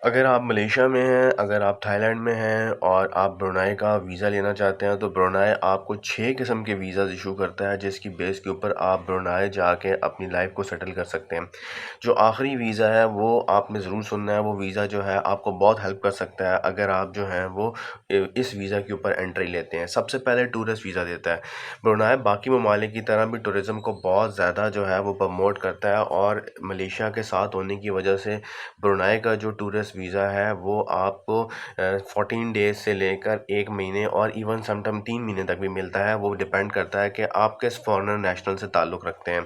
اگر آپ ملیشیا میں ہیں، اگر آپ تھائی لینڈ میں ہیں اور آپ برونائی کا ویزا لینا چاہتے ہیں تو برونائی آپ کو 6 قسم کے ویزاز ایشو کرتا ہے، جس کی بیس کے اوپر آپ برونائی جا کے اپنی لائف کو سیٹل کر سکتے ہیں۔ جو آخری ویزا ہے وہ آپ نے ضرور سننا ہے، وہ ویزا جو ہے آپ کو بہت ہیلپ کر سکتا ہے اگر آپ جو ہیں وہ اس ویزا کے اوپر انٹری لیتے ہیں۔ سب سے پہلے ٹورسٹ ویزا دیتا ہے۔ برونائی باقی ممالک کی طرح بھی ٹورزم کو بہت زیادہ جو ہے وہ پروموٹ کرتا ہے، اور ملیشیا کے ساتھ ہونے کی وجہ سے برونائی کا جو ٹورسٹ ویزا ہے وہ آپ کو 14 ڈیز سے لے کر 1 مہینے اور ایون سم ٹائم 3 مہینے تک بھی ملتا ہے۔ وہ ڈپینڈ کرتا ہے کہ آپ کس فارنر نیشنل سے تعلق رکھتے ہیں۔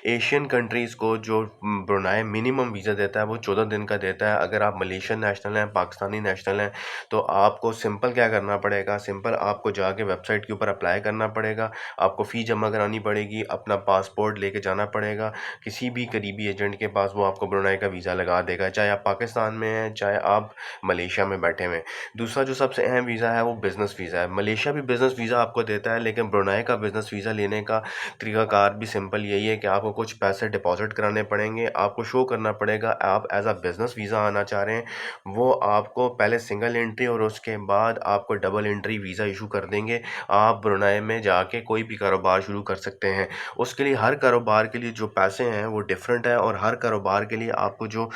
ایشین کنٹریز کو جو برونائی منیمم ویزا دیتا ہے وہ 14 دن کا دیتا ہے۔ اگر آپ ملیشین نیشنل ہیں، پاکستانی نیشنل ہیں، تو آپ کو سمپل کیا کرنا پڑے گا، سمپل آپ کو جا کے ویب سائٹ کے اوپر اپلائی کرنا پڑے گا، آپ کو فی جمع کرانی پڑے گی، اپنا پاسپورٹ لے کے جانا پڑے گا کسی بھی قریبی ایجنٹ کے پاس، وہ آپ کو برونائی کا ویزا لگا دے گا، چاہے آپ پاکستان میں ہیں چاہے آپ ملیشیا میں بیٹھے ہوئے ہیں۔ دوسرا جو سب سے اہم ویزا ہے وہ بزنس ویزا ہے۔ ملیشیا بھی بزنس ویزا آپ کو دیتا ہے، لیکن برونائی کا بزنس ویزا لینے کا طریقہ کار بھی سمپل یہی ہے کہ آپ کو کچھ پیسے ڈپازٹ کرانے پڑیں گے، آپ کو شو کرنا پڑے گا آپ ایز اے بزنس ویزا آنا چاہ رہے ہیں۔ وہ آپ کو پہلے سنگل انٹری اور اس کے بعد آپ کو ڈبل انٹری ویزا ایشو کر دیں گے۔ آپ برونائی میں جا کے کوئی بھی کاروبار شروع کر سکتے ہیں۔ اس کے لیے ہر کاروبار کے لیے جو پیسے ہیں وہ ڈفرینٹ ہیں، اور ہر کاروبار کے لیے آپ کو جو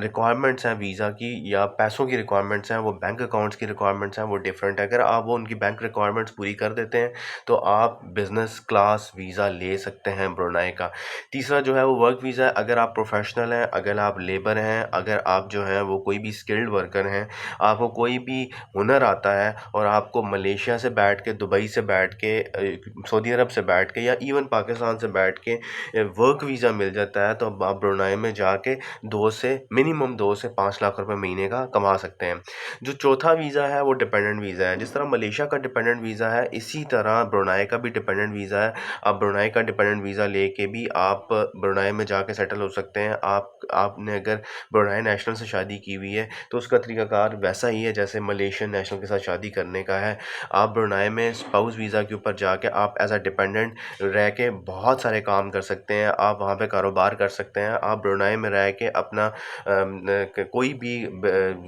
ریکوائرمنٹس ہیں ویزا کی یا پیسوں کی ریکوائرمنٹس ہیں، وہ بینک اکاؤنٹس کی ریکوائرمنٹس ہیں، وہ ڈفرینٹ ہے۔ اگر آپ وہ ان کی بینک ریکوائرمنٹس پوری کر دیتے ہیں تو آپ بزنس کلاس ویزا لے سکتے ہیں برونائی کا۔ تیسرا جو ہے وہ ورک ویزا ہے۔ اگر آپ پروفیشنل ہیں، اگر آپ لیبر ہیں، اگر آپ جو ہیں وہ کوئی بھی اسکلڈ ورکر ہیں، آپ کو کوئی بھی ہنر آتا ہے اور آپ کو ملیشیا سے بیٹھ کے، دبئی سے بیٹھ کے، سعودی عرب سے بیٹھ کے یا ایون پاکستان سے بیٹھ کے ورک ویزا مل جاتا ہے، تو آپ برونائی میں جا کے منیمم 2 سے 5 لاکھ روپے مہینے کا کما سکتے ہیں۔ جو چوتھا ویزا ہے وہ ڈیپینڈنٹ ویزا ہے۔ جس طرح ملیشیا کا ڈیپینڈنٹ ویزا ہے، اسی طرح برونائی کا بھی ڈیپینڈنٹ ویزا ہے۔ آپ برونائی کا ڈیپینڈنٹ ویزا لے کے بھی آپ برونائی میں جا کے سیٹل ہو سکتے ہیں۔ آپ نے اگر برونائی نیشنل سے شادی کی ہوئی ہے تو اس کا طریقہ کار ویسا ہی ہے جیسے ملیشین نیشنل کے ساتھ شادی کرنے کا ہے۔ آپ برونائی میں اسپاؤس ویزا کے اوپر جا کے آپ ایز اے ڈیپینڈنٹ رہ کے بہت سارے کام کر سکتے ہیں، آپ وہاں پہ کاروبار کر سکتے ہیں، آپ برونائی میں رہ کے اپنا کوئی بھی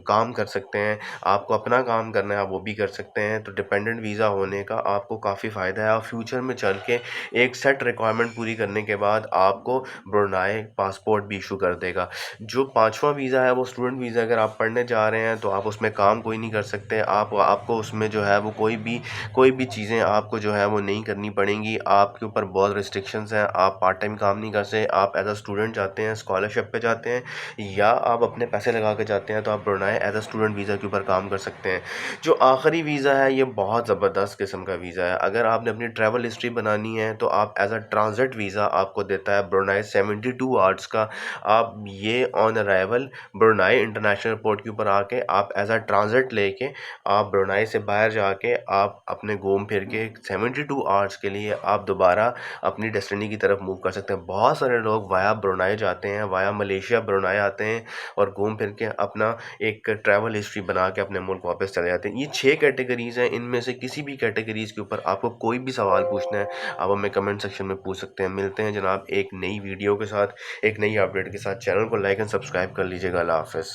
کام کر سکتے ہیں۔ آپ کو اپنا کام کرنا ہے آپ وہ بھی کر سکتے ہیں۔ تو ڈیپینڈنٹ ویزا ہونے کا آپ کو کافی فائدہ ہے، اور فیوچر میں چل کے ایک سیٹ ریکوائرمنٹ پوری کرنے کے بعد آپ کو برونائی پاسپورٹ بھی ایشو کر دے گا۔ جو پانچواں ویزا ہے وہ اسٹوڈنٹ ویزا۔ اگر آپ پڑھنے جا رہے ہیں تو آپ اس میں کام کوئی نہیں کر سکتے، آپ کو اس میں جو ہے وہ کوئی بھی چیزیں آپ کو جو ہے وہ نہیں کرنی پڑیں گی، آپ کے اوپر بہت ریسٹرکشنز ہیں، آپ پارٹ ٹائم کام نہیں کر سکتے۔ آپ ایز اے اسٹوڈنٹ جاتے ہیں، اسکالرشپ پہ جاتے ہیں، یا آپ اپنے پیسے لگا کے جاتے ہیں تو آپ Brunei as a student visa کے اوپر کام کر سکتے ہیں۔ جو آخری ویزا ہے یہ بہت زبردست قسم کا ویزا ہے۔ اگر آپ نے اپنی ٹریول ہسٹری بنانی ہے تو آپ ایز اے ٹرانزٹ ویزا آپ کو دیتا ہے برونائی 72 آورس کا۔ آپ یہ آن ارائیول برونائی انٹرنیشنل ایئرپورٹ کے اوپر آ کے آپ ایز اے ٹرانزٹ لے کے آپ برونائی سے باہر جا کے آپ اپنے گھوم پھر کے 72 آورس کے لیے آپ دوبارہ اپنی ڈیسٹنی کی طرف موو کر سکتے ہیں۔ بہت سارے لوگ وایا برونائی جاتے ہیں، وایا ملیشیا برونائی آتے ہیں اور گھوم پھر کے اپنا ایک ٹریول ہسٹری بنا کے اپنے ملک واپس چلے جاتے ہیں۔ یہ 6 کیٹیگریز ہیں، ان میں سے کسی بھی کیٹیگریز کے اوپر آپ کو کوئی بھی سوال پوچھنا ہے آپ ہمیں کمنٹ سیکشن میں پوچھ سکتے ہیں۔ ملتے ہیں جناب ایک نئی ویڈیو کے ساتھ، ایک نئی اپڈیٹ کے ساتھ۔ چینل کو لائک اینڈ سبسکرائب کر لیجیے گا۔ اللہ حافظ۔